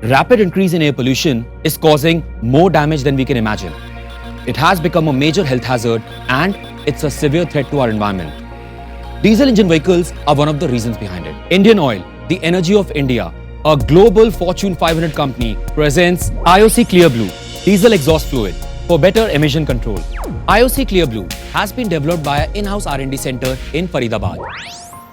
Rapid increase in air pollution is causing more damage than we can imagine. It has become a major health hazard and it's a severe threat to our environment. Diesel engine vehicles are one of the reasons behind it. Indian Oil, the energy of India, a global Fortune 500 company, presents IOC Clear Blue, diesel exhaust fluid for better emission control. IOC Clear Blue has been developed by an in-house R&D center in Faridabad.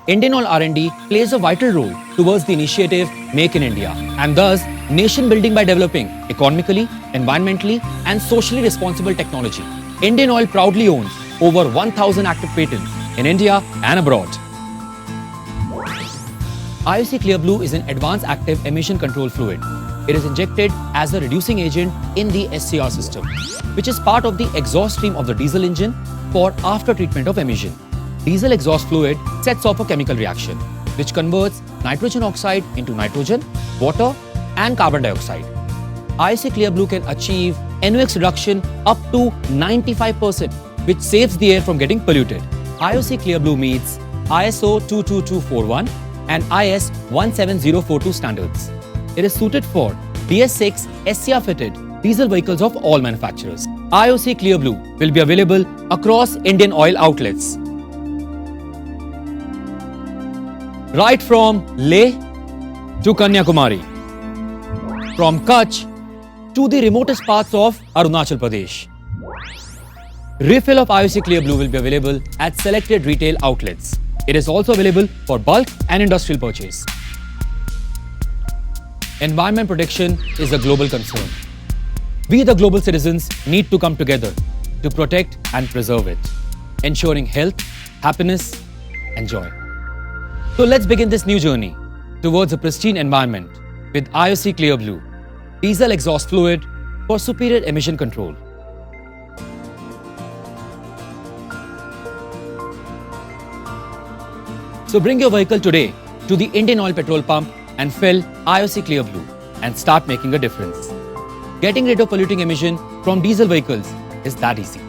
Indian Oil R&D plays a vital role towards the initiative Make in India and thus nation building by developing economically, environmentally and socially responsible technology. Indian Oil proudly owns over 1,000 active patents in India and abroad. IOC Clear Blue is an advanced active emission control fluid. It is injected as a reducing agent in the SCR system, which is part of the exhaust stream of the diesel engine for after treatment of emission. Diesel exhaust fluid sets off a chemical reaction, which converts nitrogen oxide into nitrogen, water and carbon dioxide. IOC Clear Blue can achieve NOx reduction up to 95%, which saves the air from getting polluted. IOC Clear Blue meets ISO 22241 and IS 17042 standards. It is suited for BS6 SCR fitted diesel vehicles of all manufacturers. IOC Clear Blue will be available across Indian Oil outlets. Right from Leh to Kanyakumari, from Kutch to the remotest parts of Arunachal Pradesh. Refill of IOC Clear Blue will be available at selected retail outlets. It is also available for bulk and industrial purchase. Environment protection is a global concern. We, the global citizens, need to come together to protect and preserve it, ensuring health, happiness, and joy. So let's begin this new journey towards a pristine environment with IOC Clear Blue, diesel exhaust fluid for superior emission control. So bring your vehicle today to the Indian Oil petrol pump and fill IOC Clear Blue and start making a difference. Getting rid of polluting emission from diesel vehicles is that easy.